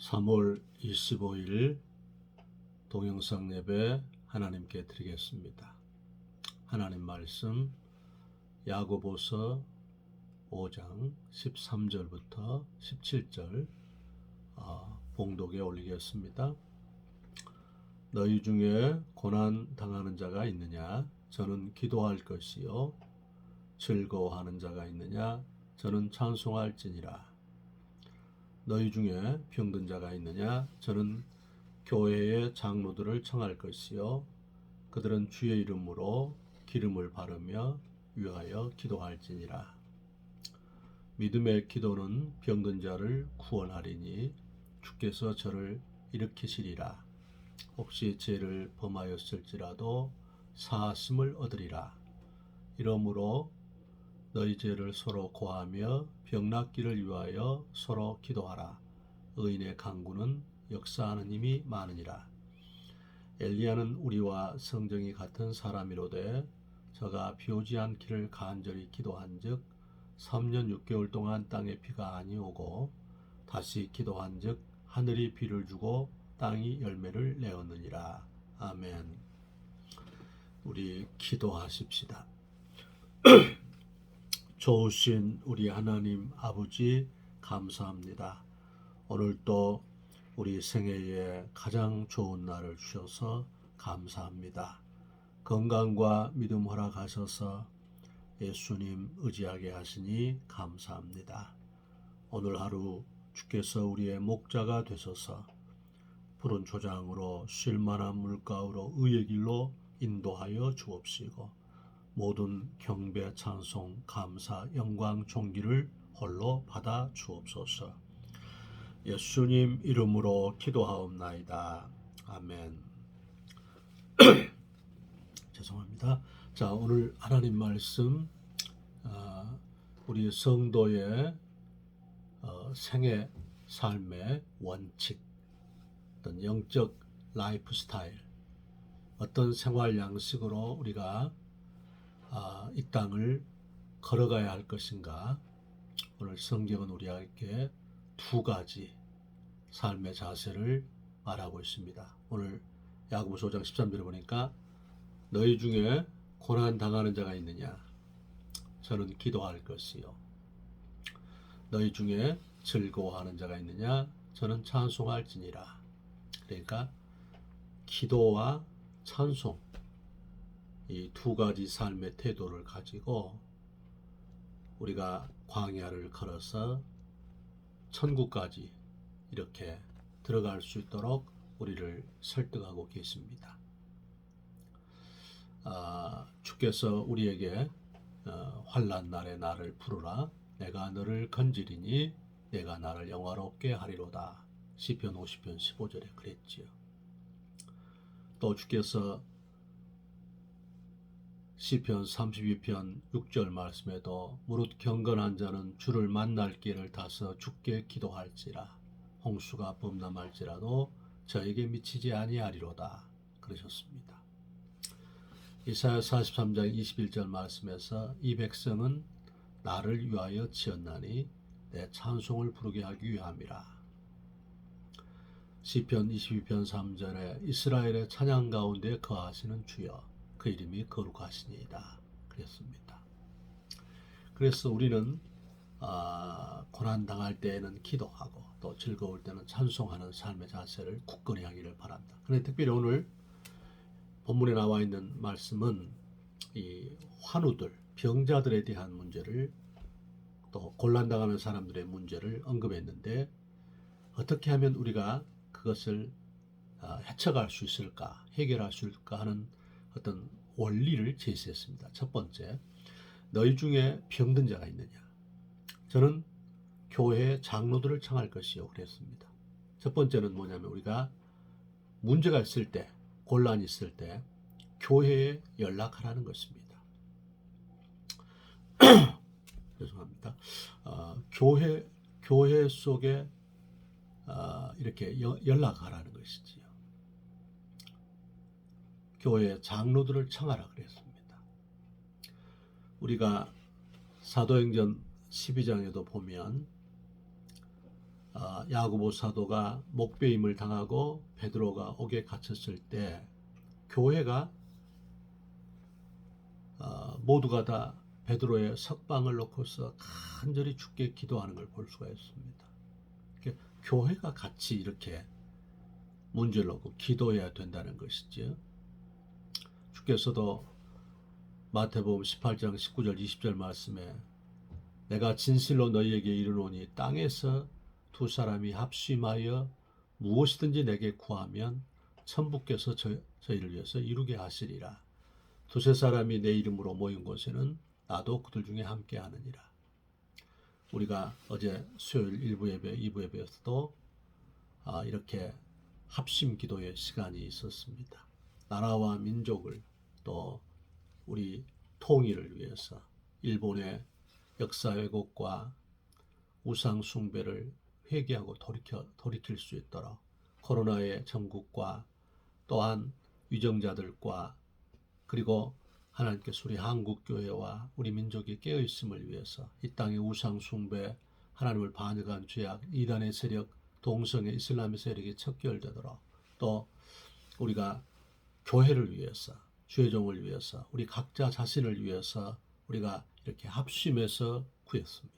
3월 25일 동영상 예배 하나님께 드리겠습니다. 하나님 말씀 야고보서 5장 13절부터 17절 봉독에 올리겠습니다. 너희 중에 고난 당하는 자가 있느냐? 저는 기도할 것이요. 즐거워하는 자가 있느냐? 저는 찬송할지니라. 너희 중에 병든 자가 있느냐? 저는 교회의 장로들을 청할 것이요. 그들은 주의 이름으로 기름을 바르며 위하여 기도할지니라. 믿음의 기도는 병든 자를 구원하리니 주께서 저를 일으키시리라. 혹시 죄를 범하였을지라도 사하심을 얻으리라. 이러므로 너희 죄를 서로 고하며 병 낫기를 위하여 서로 기도하라. 의인의 간구는 역사하는 힘이 많으니라. 엘리야는 우리와 성정이 같은 사람이로되 저가 비 오지 않기를 간절히 기도한즉 3년 6개월 동안 땅에 비가 아니오고 다시 기도한즉 하늘이 비를 주고 땅이 열매를 내었느니라. 아멘. 우리 기도하십시다. 좋으신 우리 하나님 아버지 감사합니다. 오늘도 우리 생애에 가장 좋은 날을 주셔서 감사합니다. 건강과 믿음 허락하셔서 예수님 의지하게 하시니 감사합니다. 오늘 하루 주께서 우리의 목자가 되셔서 푸른 초장으로 쉴만한 물가로 의의 길로 인도하여 주옵시고 모든 경배, 찬송, 감사, 영광, 존귀를 홀로 받아 주옵소서. 예수님 이름으로 기도하옵나이다. 아멘. 죄송합니다. 자, 오늘 하나님 말씀 우리 성도의 생애 삶의 원칙, 어떤 영적 라이프 스타일, 어떤 생활 양식으로 우리가 이 땅을 걸어가야 할 것인가. 오늘 성경은 우리에게 두 가지 삶의 자세를 말하고 있습니다. 오늘 야고보서 5장 13절에 보니까 너희 중에 고난 당하는 자가 있느냐? 저는 기도할 것이요. 너희 중에 즐거워하는 자가 있느냐? 저는 찬송할지니라. 그러니까 기도와 찬송, 이 두 가지 삶의 태도를 가지고 우리가 광야를 걸어서 천국까지 이렇게 들어갈 수 있도록 우리를 설득하고 계십니다. 주께서 우리에게 환난 날에 나를 부르라. 내가 너를 건지리니 내가 나를 영화롭게 하리로다. 시편 50편 15절에 그랬지요. 또 주께서 시편 32편 6절 말씀에도 무릇 경건한 자는 주를 만날 길을 타서 주께 기도할지라. 홍수가 범람할지라도 저에게 미치지 아니하리로다. 그러셨습니다. 이사야 43장 21절 말씀에서 이 백성은 나를 위하여 지었나니 내 찬송을 부르게 하기 위함이라. 시편 22편 3절에 이스라엘의 찬양 가운데 거하시는 주여 그 이름이 거룩하시니이다. 그랬습니다. 그래서 우리는 고난 당할 때에는 기도하고 또 즐거울 때는 찬송하는 삶의 자세를 굳건히 하기를 바랍니다. 그런데 특별히 오늘 본문에 나와 있는 말씀은 이 환우들, 병자들에 대한 문제를 또 곤란당하는 사람들의 문제를 언급했는데 어떻게 하면 우리가 그것을 헤쳐갈 수 있을까, 해결할 수 있을까 하는 어떤 원리를 제시했습니다. 첫 번째, 너희 중에 병든 자가 있느냐? 저는 교회 장로들을 청할 것이요. 그랬습니다. 첫 번째는 뭐냐면 우리가 문제가 있을 때, 곤란이 있을 때 교회에 연락하라는 것입니다. 죄송합니다. 교회 속에 이렇게 연락하라는 것이지요. 교회 장로들을 청하라 그랬습니다. 우리가 사도행전 12장에도 보면 야고보 사도가 목베임을 당하고 베드로가 옥에 갇혔을 때 교회가 모두가 다 베드로의 석방을 놓고서 간절히 주께 기도하는 걸 볼 수가 있습니다. 교회가 같이 이렇게 문제를 놓고 기도해야 된다는 것이죠. 주께서도 마태복음 18장 19절 20절 말씀에 내가 진실로 너희에게 이르노니 땅에서 두 사람이 합심하여 무엇이든지 내게 구하면 천부께서 저희를 위해서 이루게 하시리라. 두세 사람이 내 이름으로 모인 곳에는 나도 그들 중에 함께 하느니라. 우리가 어제 수요일 1부 예배, 2부 예배에서도 이렇게 합심 기도의 시간이 있었습니다. 나라와 민족을 또 우리 통일을 위해서 일본의 역사 왜곡과 우상 숭배를 회개하고 돌이킬 수 있도록 코로나의 전국과 또한 위정자들과 그리고 하나님께서 우리 한국교회와 우리 민족이 깨어있음을 위해서 이 땅의 우상 숭배, 하나님을 반역한 죄악, 이단의 세력, 동성애, 이슬람의 세력이 척결되도록 또 우리가 교회를 위해서, 주의 종을 위해서, 우리 각자 자신을 위해서 우리가 이렇게 합심해서 구했습니다.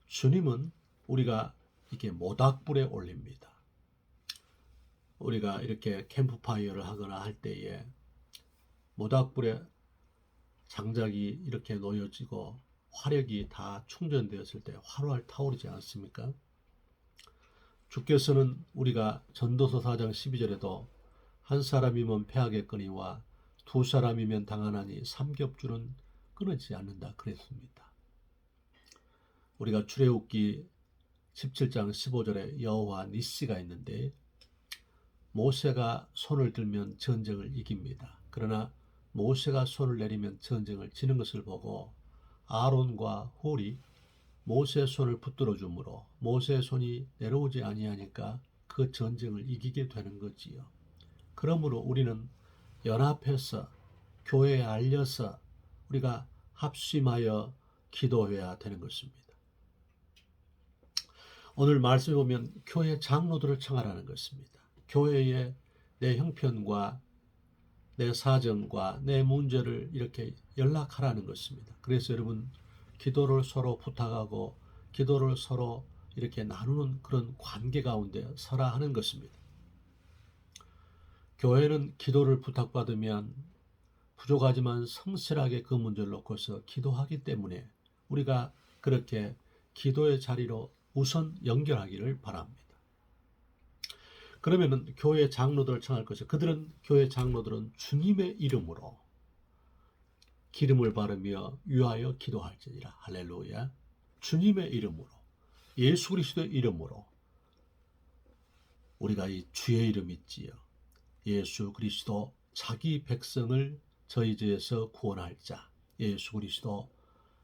주님은 우리가 이게 모닥불에 올립니다. 우리가 이렇게 캠프파이어를 하거나 할 때에 모닥불에 장작이 이렇게 놓여지고 화력이 다 충전되었을 때 활활 타오르지 않습니까? 주께서는 우리가 전도서 4장 12절에도 한 사람이면 패하겠거니와 두 사람이면 당하나니 삼겹줄은 끊어지지 않는다 그랬습니다. 우리가 출애굽기 17장 15절에 여호와 니시가 있는데 모세가 손을 들면 전쟁을 이깁니다. 그러나 모세가 손을 내리면 전쟁을 지는 것을 보고 아론과 홀이 모세의 손을 붙들어 주므로 모세의 손이 내려오지 아니하니까 그 전쟁을 이기게 되는 거지요. 그러므로 우리는 연합해서 교회에 알려서 우리가 합심하여 기도해야 되는 것입니다. 오늘 말씀에 보면 교회 장로들을 청하라는 것입니다. 교회에 내 형편과 내 사정과 내 문제를 이렇게 연락하라는 것입니다. 그래서 여러분 기도를 서로 부탁하고 기도를 서로 이렇게 나누는 그런 관계 가운데 서라 하는 것입니다. 교회는 기도를 부탁받으면 부족하지만 성실하게 그 문제를 놓고서 기도하기 때문에 우리가 그렇게 기도의 자리로 우선 연결하기를 바랍니다. 그러면은 교회 장로들을 청할 것이 그들은 교회 장로들은 주님의 이름으로 기름을 바르며 위하여 기도할지니라. 할렐루야. 주님의 이름으로 예수 그리스도의 이름으로 우리가 이 주의 이름 있지요. 예수 그리스도 자기 백성을 저희 죄에서 구원할 자 예수 그리스도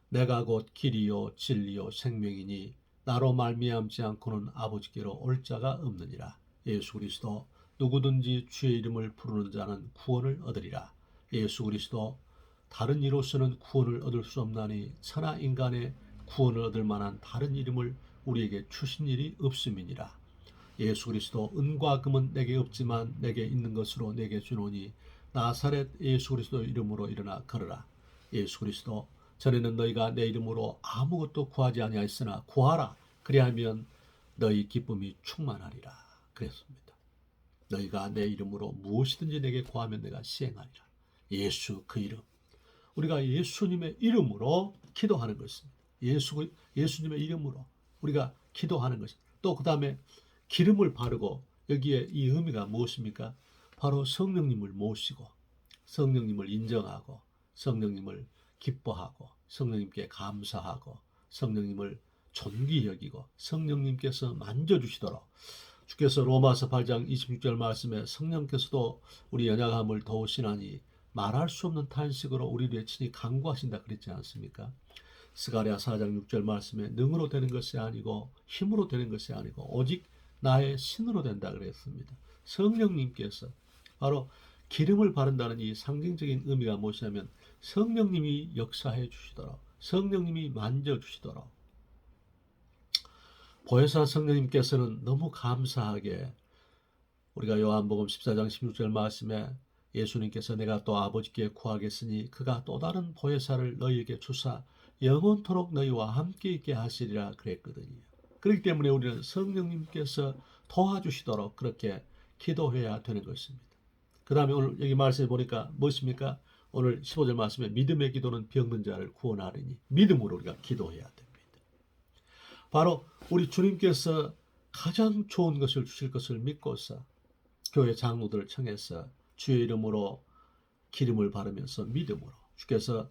내가 곧 길이요 진리요 생명이니 나로 말미암지 않고는 아버지께로 올 자가 없느니라. 예수 그리스도 누구든지 주의 이름을 부르는 자는 구원을 얻으리라. 예수 그리스도 다른 이로서는 구원을 얻을 수 없나니 천하 인간의 구원을 얻을 만한 다른 이름을 우리에게 주신 일이 없음이니라. 예수 그리스도 은과 금은 내게 없지만 내게 있는 것으로 내게 주노니 나사렛 예수 그리스도 이름으로 일어나 걸으라. 예수 그리스도 전에는 너희가 내 이름으로 아무것도 구하지 아니하였으나 구하라. 그리하면 너희 기쁨이 충만하리라. 그랬습니다. 너희가 내 이름으로 무엇이든지 내게 구하면 내가 시행하리라. 예수 그 이름. 우리가 예수님의 이름으로 기도하는 것입니다. 예수님의 이름으로 우리가 기도하는 것입니다. 또 그 다음에 기름을 바르고 여기에 이 의미가 무엇입니까? 바로 성령님을 모시고 성령님을 인정하고 성령님을 기뻐하고 성령님께 감사하고 성령님을 존귀 여기고 성령님께서 만져주시도록 주께서 로마서 8장 26절 말씀에 성령께서도 우리 연약함을 도우시나니 말할 수 없는 탄식으로 우리를 친히 간구하신다 그랬지 않습니까? 스가랴 4장 6절 말씀에 능으로 되는 것이 아니고 힘으로 되는 것이 아니고 오직 나의 신으로 된다 그랬습니다. 성령님께서 바로 기름을 바른다는 이 상징적인 의미가 무엇이냐면 성령님이 역사해 주시도록 성령님이 만져 주시도록 보혜사 성령님께서는 너무 감사하게 우리가 요한복음 14장 16절 말씀에 예수님께서 내가 또 아버지께 구하겠으니 그가 또 다른 보혜사를 너희에게 주사 영원토록 너희와 함께 있게 하시리라 그랬거든요. 그렇기 때문에 우리는 성령님께서 도와주시도록 그렇게 기도해야 되는 것입니다. 그 다음에 오늘 여기 말씀해 보니까 무엇입니까? 오늘 15절 말씀에 믿음의 기도는 병든 자를 구원하리니 믿음으로 우리가 기도해야 됩니다. 바로 우리 주님께서 가장 좋은 것을 주실 것을 믿고서 교회 장로들을 청해서 주의 이름으로 기름을 바르면서 믿음으로 주께서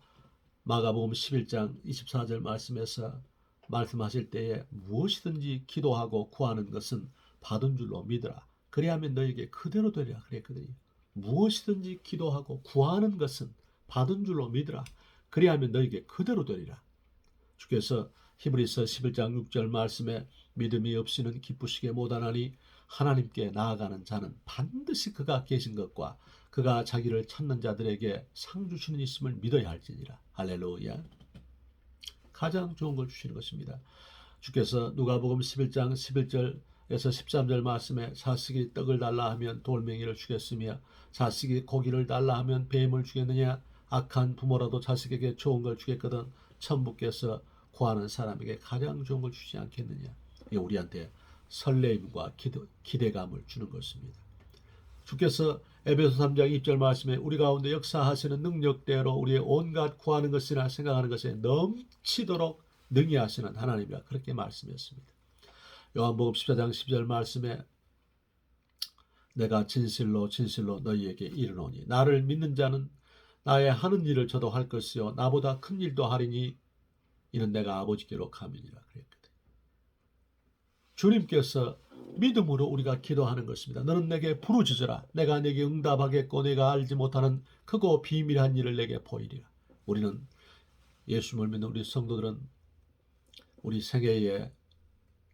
마가복음 11장 24절 말씀에서 말씀하실 때에 무엇이든지 기도하고 구하는 것은 받은 줄로 믿으라. 그리하면 너에게 그대로 되리라 그랬거든요. 무엇이든지 기도하고 구하는 것은 받은 줄로 믿으라. 그리하면 너에게 그대로 되리라. 주께서 히브리서 11장 6절 말씀에 믿음이 없이는 기쁘시게 못하나니 하나님께 나아가는 자는 반드시 그가 계신 것과 그가 자기를 찾는 자들에게 상 주시는 있음을 믿어야 할지니라. 할렐루야. 가장 좋은 걸 주시는 것입니다. 주께서 누가복음 11장 11절에서 13절 말씀에 자식이 떡을 달라 하면 돌멩이를 주겠으며 자식이 고기를 달라 하면 뱀을 주겠느냐. 악한 부모라도 자식에게 좋은 걸 주겠거든 천부께서 구하는 사람에게 가장 좋은 걸 주지 않겠느냐. 이게 우리한테 설레임과 기대감을 주는 것입니다. 주께서 에베소 3장 2절 말씀에 우리 가운데 역사하시는 능력대로 우리의 온갖 구하는 것이나 생각하는 것에 넘치도록 능히 하시는 하나님이라 그렇게 말씀했습니다. 요한복음 14장 10절 말씀에 내가 진실로 진실로 너희에게 이르노니 나를 믿는 자는 나의 하는 일을 저도 할 것이요 나보다 큰 일도 하리니 이는 내가 아버지께로 가미니라 그랬거든. 주님께서 믿음으로 우리가 기도하는 것입니다. 너는 내게 부르짖으라. 내가 내게 응답하겠고 내가 알지 못하는 크고 비밀한 일을 내게 보이리라. 우리는 예수를 믿는 우리 성도들은 우리 생애에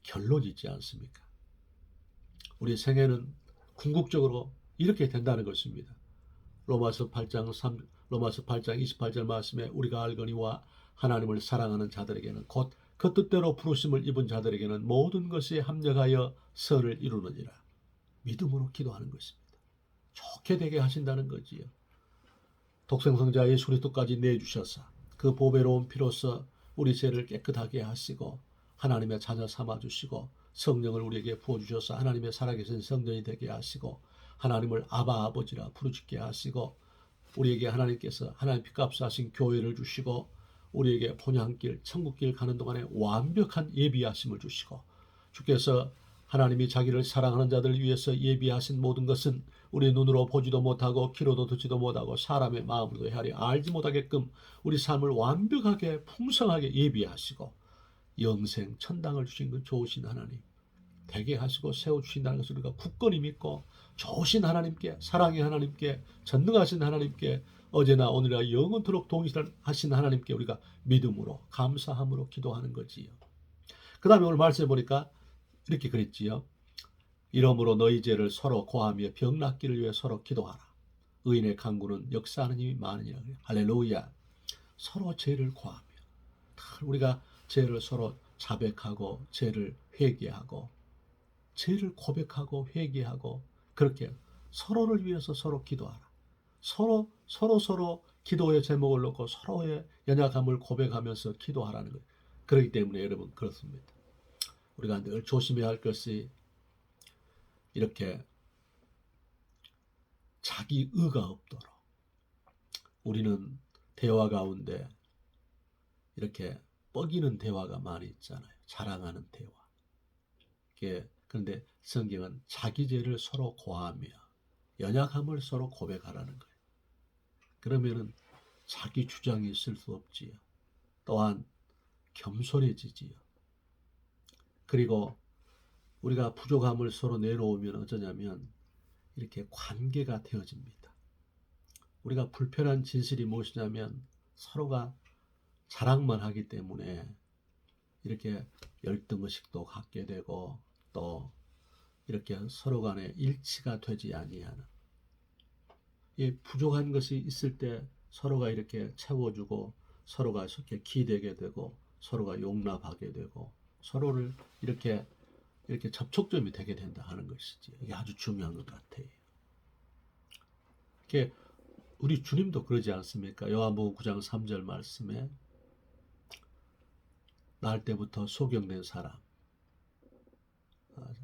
결론이 있지 않습니까? 우리 생애는 궁극적으로 이렇게 된다는 것입니다. 로마서 8장 28절 말씀에 우리가 알거니와 하나님을 사랑하는 자들에게는 곧 그 뜻대로 부르심을 입은 자들에게는 모든 것이 합력하여 선을 이루느니라. 믿음으로 기도하는 것입니다. 좋게 되게 하신다는 거지요. 독생성자 예수 그리스도까지 내주셔서 그 보배로운 피로써 우리 죄를 깨끗하게 하시고 하나님의 자녀 삼아주시고 성령을 우리에게 부어주셔서 하나님의 살아계신 성전이 되게 하시고 하나님을 아바 아버지라 부르짖게 하시고 우리에게 하나님께서 하나님 핏값을 하신 교회를 주시고 우리에게 본향길 천국길 가는 동안에 완벽한 예비하심을 주시고 주께서 하나님이 자기를 사랑하는 자들 위해서 예비하신 모든 것은 우리 눈으로 보지도 못하고 귀로도 듣지도 못하고 사람의 마음으로도 헤아려 알지 못하게끔 우리 삶을 완벽하게 풍성하게 예비하시고 영생 천당을 주신 그 좋으신 하나님 되게 하시고 세워주신다는 것을 우리가 굳건히 믿고 좋으신 하나님께 사랑의 하나님께 전능하신 하나님께 어제나 오늘이나 영원토록 동일하신 하나님께 우리가 믿음으로 감사함으로 기도하는 거지요. 그 다음에 오늘 말씀해 보니까 이렇게 그랬지요. 이러므로 너희 죄를 서로 고하며 병 낫기를 위해 서로 기도하라. 의인의 간구는 역사하는 힘이 많으니라. 할렐루야. 서로 죄를 고하며 우리가 죄를 서로 자백하고 죄를 회개하고 죄를 고백하고 회개하고 그렇게 서로를 위해서 서로 기도하라. 서로 기도의 제목을 놓고 서로의 연약함을 고백하면서 기도하라는 거예요. 그렇기 때문에 여러분 그렇습니다. 우리가 늘 조심해야 할 것이 이렇게 자기 의가 없도록 우리는 대화 가운데 이렇게 뻐기는 대화가 많이 있잖아요. 자랑하는 대화. 그런데 성경은 자기 죄를 서로 고하며 연약함을 서로 고백하라는 거예요. 그러면은 자기 주장이 있을 수 없지요. 또한 겸손해지지요. 그리고 우리가 부족함을 서로 내려오면 어쩌냐면 이렇게 관계가 되어집니다. 우리가 불편한 진실이 무엇이냐면 서로가 자랑만 하기 때문에 이렇게 열등의식도 갖게 되고 또 이렇게 서로 간에 일치가 되지 아니하는 이 부족한 것이 있을 때 서로가 이렇게 채워주고 서로가 이렇게 기대게 되고 서로가 용납하게 되고 서로를 이렇게 접촉점이 되게 된다 하는 것이지. 이게 아주 중요한 것 같아요. 이게 우리 주님도 그러지 않습니까? 요한복음 9장 3절 말씀에 날 때부터 소경된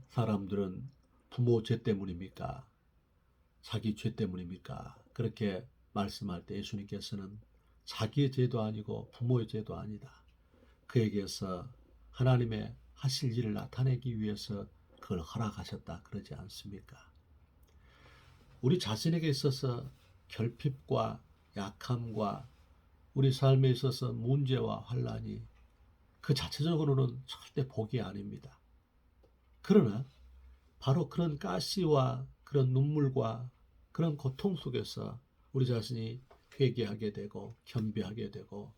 사람들은 부모 죄 때문입니까? 자기 죄 때문입니까? 그렇게 말씀할 때 예수님께서는 자기의 죄도 아니고 부모의 죄도 아니다. 그에게서 하나님의 하실 일을 나타내기 위해서 그걸 허락하셨다 그러지 않습니까? 우리 자신에게 있어서 결핍과 약함과 우리 삶에 있어서 문제와 환란이 그 자체적으로는 절대 복이 아닙니다. 그러나 바로 그런 가시와 그런 눈물과 그런 고통 속에서 우리 자신이 회개하게 되고 겸비하게 되고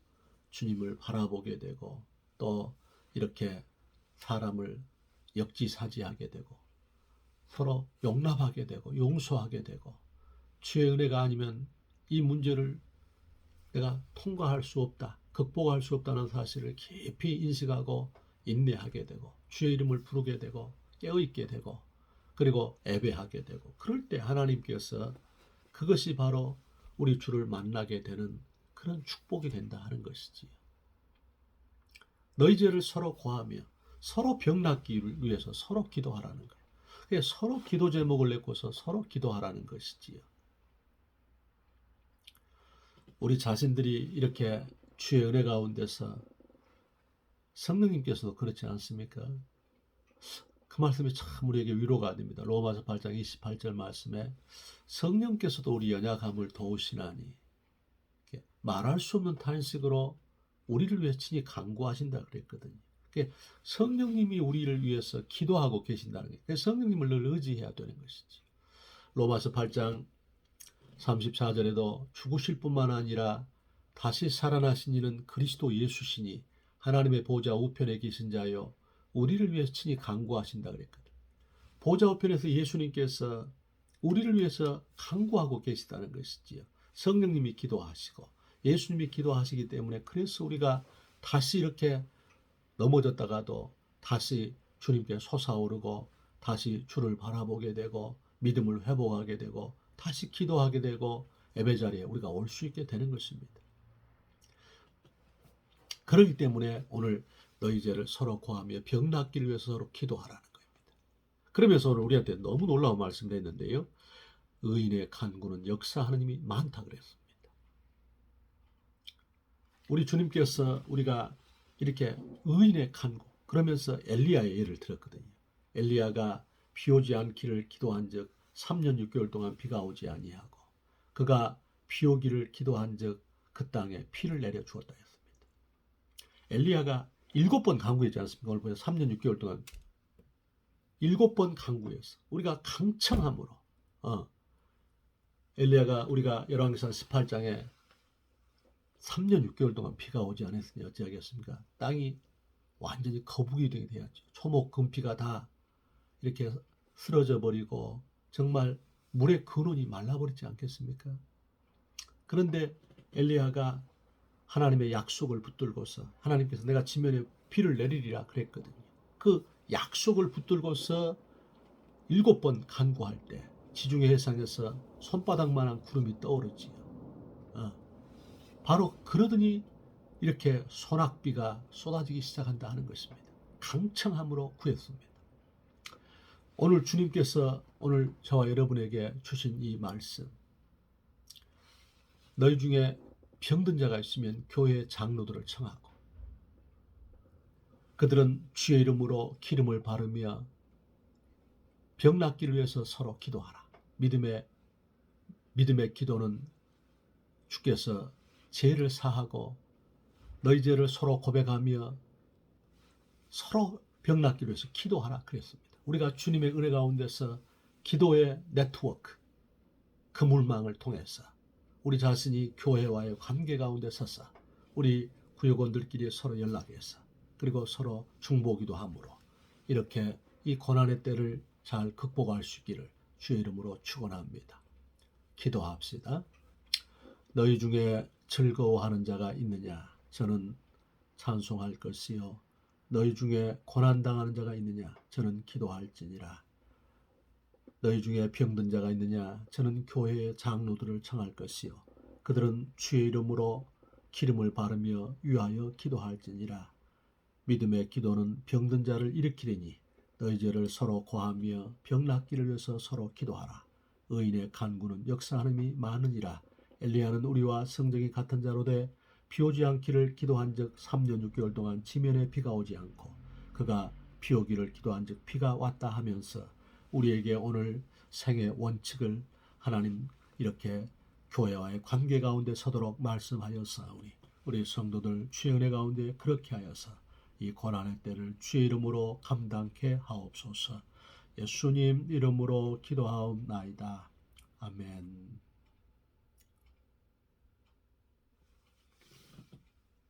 주님을 바라보게 되고 또 이렇게 사람을 역지사지하게 되고 서로 용납하게 되고 용서하게 되고 주의 은혜가 아니면 이 문제를 내가 통과할 수 없다, 극복할 수 없다는 사실을 깊이 인식하고 인내하게 되고 주의 이름을 부르게 되고 깨어있게 되고 그리고 예배하게 되고 그럴 때 하나님께서 그것이 바로 우리 주를 만나게 되는 그런 축복이 된다 하는 것이지요. 너희 죄를 서로 고하며 서로 병 낫기를 위해서 서로 기도하라는 거예요. 서로 기도 제목을 내고서 서로 기도하라는 것이지요. 우리 자신들이 이렇게 주의 은혜 가운데서 성령님께서도 그렇지 않습니까? 그 말씀이 참 우리에게 위로가 됩니다. 로마서 8장 28절 말씀에 성령께서도 우리 연약함을 도우시나니 말할 수 없는 탄식으로 우리를 위해 친히 간구하신다 그랬거든요. 성령님이 우리를 위해서 기도하고 계신다는 거예요. 성령님을 늘 의지해야 되는 것이지. 로마서 8장 34절에도 죽으실 뿐만 아니라 다시 살아나신 이는 그리스도 예수시니 하나님의 보좌 우편에 계신 자요 우리를 위해서 친히 간구하신다 그랬거든. 보좌 우편에서 예수님께서 우리를 위해서 간구하고 계시다는 것이지요. 성령님이 기도하시고 예수님이 기도하시기 때문에 그래서 우리가 다시 이렇게 넘어졌다가도 다시 주님께 솟아오르고 다시 주를 바라보게 되고 믿음을 회복하게 되고 다시 기도하게 되고 예배 자리에 우리가 올 수 있게 되는 것입니다. 그렇기 때문에 오늘 너희 죄를 서로 고하며 병 낫기를 위해서 서로 기도하라는 겁니다. 그러면서 오늘 우리한테 너무 놀라운 말씀을 했는데요. 의인의 간구는 역사하는 힘이 많다 그랬습니다. 우리 주님께서 우리가 이렇게 의인의 간구 그러면서 엘리야의 예를 들었거든요. 엘리야가 비 오지 않기를 기도한 적 3년 6개월 동안 비가 오지 아니하고 그가 비 오기를 기도한 적 그 땅에 피를 내려 주었다 했습니다. 엘리야가 7번 간구했지 않습니까? 오늘 보세요. 3년 6개월 동안 7번 간구했어. 우리가 강청함으로 엘리야가 우리가 열왕기상 18장에 3년 6개월 동안 비가 오지 않았으니 어찌하겠습니까? 땅이 완전히 거북이 등이 되었죠. 초목 금피가 다 이렇게 쓰러져 버리고 정말 물의 근원이 말라버리지 않겠습니까? 그런데 엘리야가 하나님의 약속을 붙들고서 하나님께서 내가 지면에 비를 내리리라 그랬거든요. 그 약속을 붙들고서 7번 간구할 때 지중해 해상에서 손바닥만한 구름이 떠오르지요. 바로 그러더니 이렇게 소낙비가 쏟아지기 시작한다 하는 것입니다. 강청함으로 구했습니다. 오늘 주님께서 오늘 저와 여러분에게 주신 이 말씀, 너희 중에 병든 자가 있으면 교회 장로들을 청하고 그들은 주의 이름으로 기름을 바르며 병 낫기를 위해서 서로 기도하라. 믿음의 기도는 주께서 죄를 사하고 너희 죄를 서로 고백하며 서로 병 낫기를 위해서 기도하라 그랬습니다. 우리가 주님의 은혜 가운데서 기도의 네트워크, 그 물망을 통해서 우리 자신이 교회와의 관계 가운데 서서 우리 구역원들끼리 서로 연락해서 그리고 서로 중보기도 함으로 이렇게 이 고난의 때를 잘 극복할 수 있기를 주의 이름으로 축원합니다. 기도합시다. 너희 중에 즐거워하는 자가 있느냐? 저는 찬송할 것이요 너희 중에 고난당하는 자가 있느냐? 저는 기도할지니라. 너희 중에 병든 자가 있느냐? 저는 교회의 장로들을 청할 것이요 그들은 주의 이름으로 기름을 바르며 위하여 기도할지니라. 믿음의 기도는 병든 자를 일으키리니 너희 죄를 서로 고하며 병 낫기를 위해서 서로 기도하라. 의인의 간구는 역사하는이 많으니라. 엘리야는 우리와 성정이 같은 자로되 비 오지 않기를 기도한즉 3년 6개월 동안 지면에 비가 오지 않고 그가 비 오기를 기도한즉 비가 왔다 하면서 우리에게 오늘 생의 원칙을 하나님 이렇게 교회와의 관계 가운데 서도록 말씀하였사오니 우리 성도들 주의 은혜 가운데 그렇게 하여서 이 고난의 때를 주의 이름으로 감당케 하옵소서. 예수님 이름으로 기도하옵나이다. 아멘.